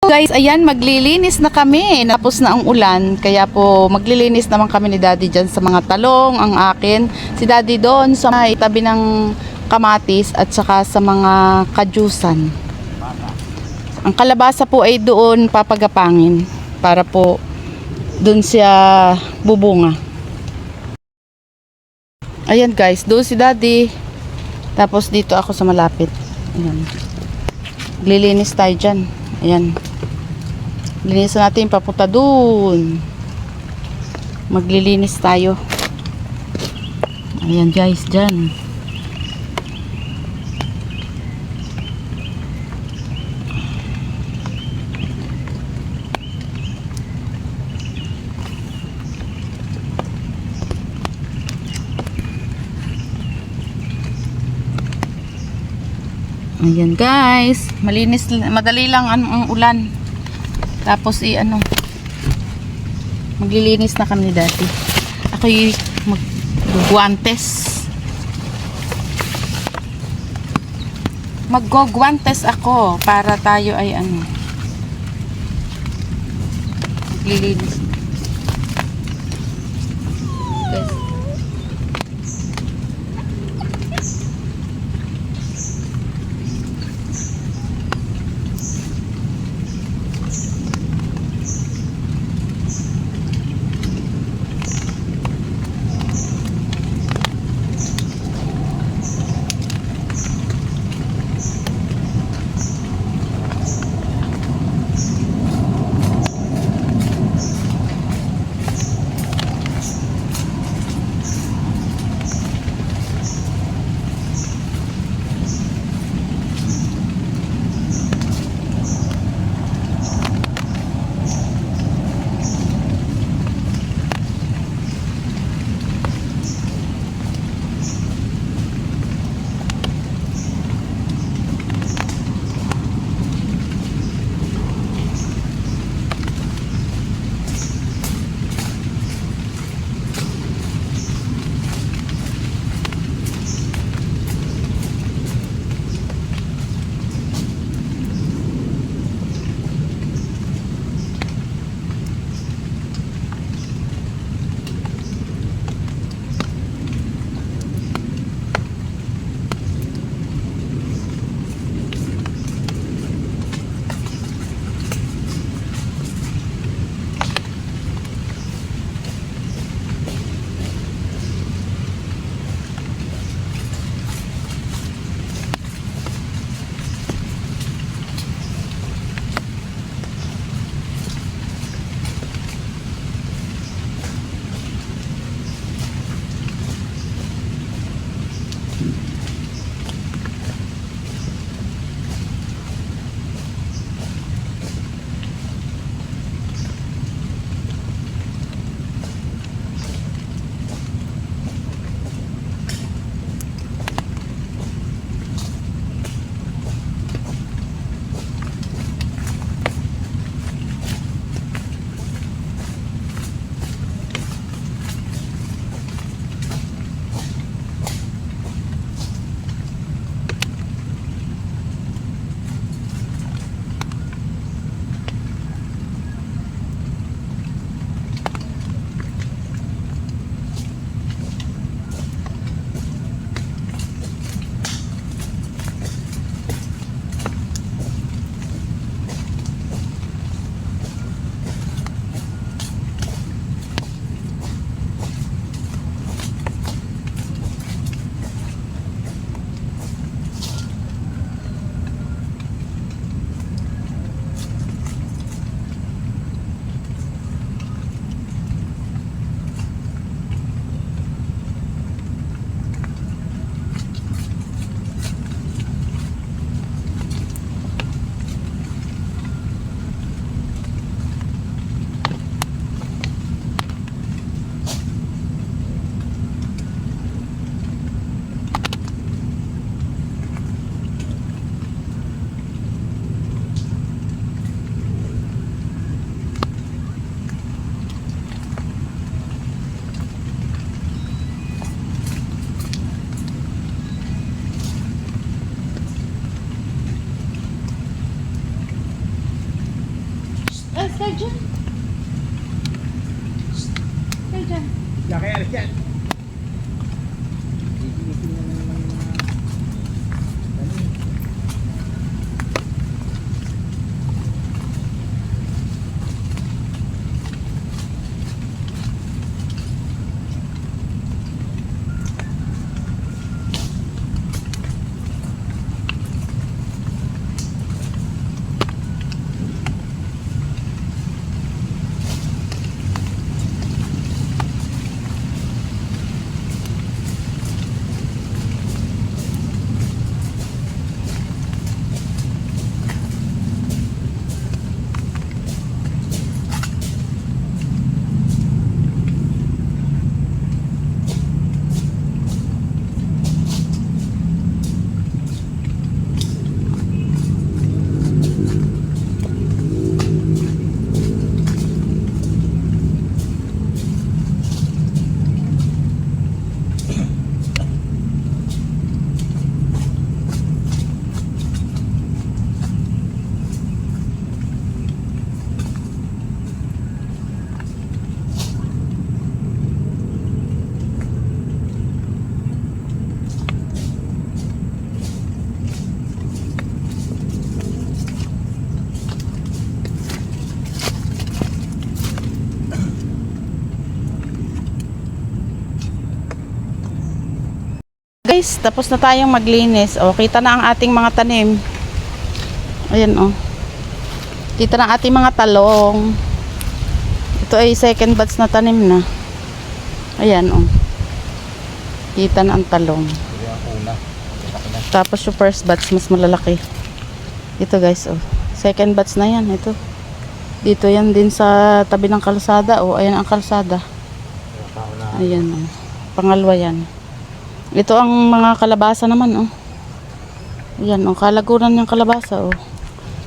Guys, ayan, maglilinis na kami. Tapos na ang ulan, kaya po maglilinis naman kami ni Daddy dyan sa mga talong, ang akin. Si Daddy doon sa may tabi ng kamatis at saka sa mga kajusan. Ang kalabasa po ay doon papagapangin para po doon siya bubunga. Ayan guys, doon si Daddy. Tapos dito ako sa malapit. Ayan. Maglilinis tayo dyan. Ayan. Linisan natin papunta dun. Maglilinis tayo. Ayan guys, dyan. Ayan guys, malinis, madali lang ang ulan. Tapos maglilinis na kami ni Daddy. Ako'y mag-guantes. Mag-guantes ako para tayo ay maglilinis. Guys. dyan. Laki alis yan. Gigilitin na naman yung mga tanim. Guys, tapos na tayong maglinis. O, kita na ang ating mga tanim. Ayan, o. Kita na ang ating mga talong. Ito ay second batch na tanim na. Ayan, o. Kita na ang talong. Ito yung una. Malaki na. Tapos yung first batch, mas malalaki. Ito guys, o. Second batch na yan, ito. Dito yan din sa tabi ng kalsada. O, ayan ang kalsada. Yung pauna. Ayan, o. Pangalawa yan. Ito ang mga kalabasa naman, oh. Ayan, oh, kalaguran yung kalabasa, oh.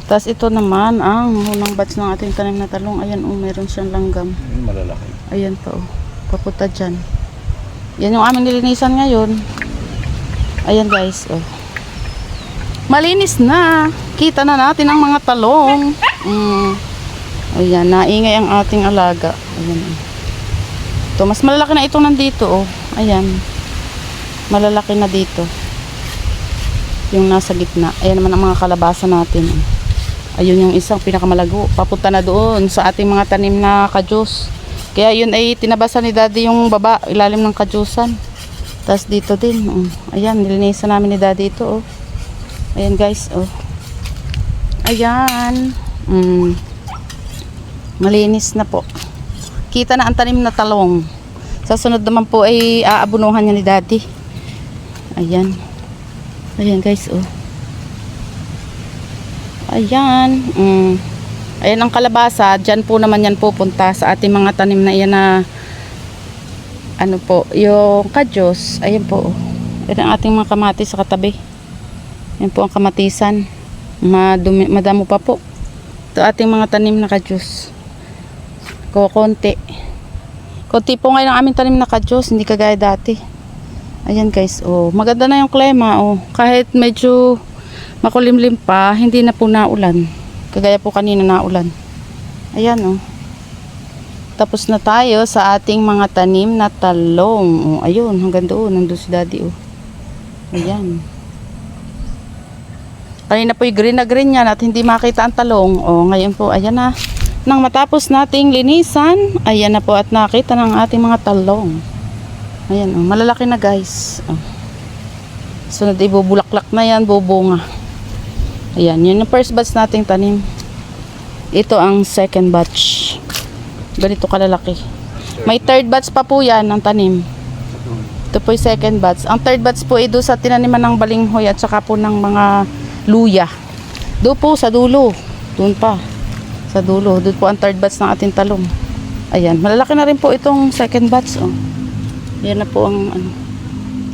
Tapos ito naman ang unang batch ng ating tanim na talong. Ayan, oh, meron siyang langgam. Malalaki. Ayan pa, oh. Papunta dyan. Yan yung aming nilinisan ngayon. Ayan guys, oh. Malinis na. Kita na natin ang mga talong. Ayan, naingay ang ating alaga. Ayan, oh. Ito, mas malalaki na itong nandito, oh. Ayan. Malalaki na dito yung nasa gitna. Ayan naman ang mga kalabasa natin. Ayun yung isang pinakamalago, papunta na doon sa ating mga tanim na kadyos. Kaya yun ay tinabasan ni daddy yung baba, ilalim ng kadyusan. Tapos dito din, ayan, nilinisan namin ni daddy ito, oh. Ayan guys, oh. Ayan, malinis na po. Kita na ang tanim na talong. Sa sunod naman po ay aabunuhan niya ni daddy. Ayan. Ayan guys, oh. Ayan. Ayan ang kalabasa. Diyan po naman yan pupunta sa ating mga tanim na yan na ano po, yung kadyos. Ayan po, oh. Ayan ang ating mga kamatis sa katabi. Ayan po ang kamatisan. Madamo pa po. Ito ating mga tanim na kadyos. Konti. Konti po ngayon ang aming tanim na kadyos. Hindi kagaya dati. Ayan guys, oh, maganda na yung klima, oh. Kahit medyo makulimlim pa, hindi na po naulan. Kagaya po kanina naulan. Ayan, oh. Tapos na tayo sa ating mga tanim na talong. Oh, ayun, hanggang doon, nandun si daddy, oh. Ayan. Kanina po yung green na green yan at hindi makita ang talong. Oh, ngayon po, ayan na. Nang matapos nating linisan, ayan na po at nakita ng ating mga talong. Ayan, oh, malalaki na guys. Oh. Sunod ibubulaklak na yan, bubunga. Ayan, yun yung first batch nating tanim. Ito ang second batch. Ganito kalalaki. May third batch pa po yan ng tanim. Ito po yung second batch. Ang third batch po ay doon sa tinaniman ng balinghoy at saka po ng mga luya. Doon po sa dulo. Doon pa. Sa dulo. Doon po ang third batch ng ating talong. Ayan, malalaki na rin po itong second batch, oh. Yan na po ang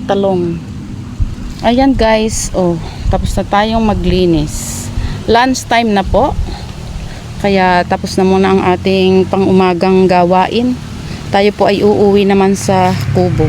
talong. Ayan guys, oh, tapos na tayong maglinis. Lunch time na po. Kaya tapos na muna ang ating pang-umagang gawain. Tayo po ay uuwi naman sa kubo.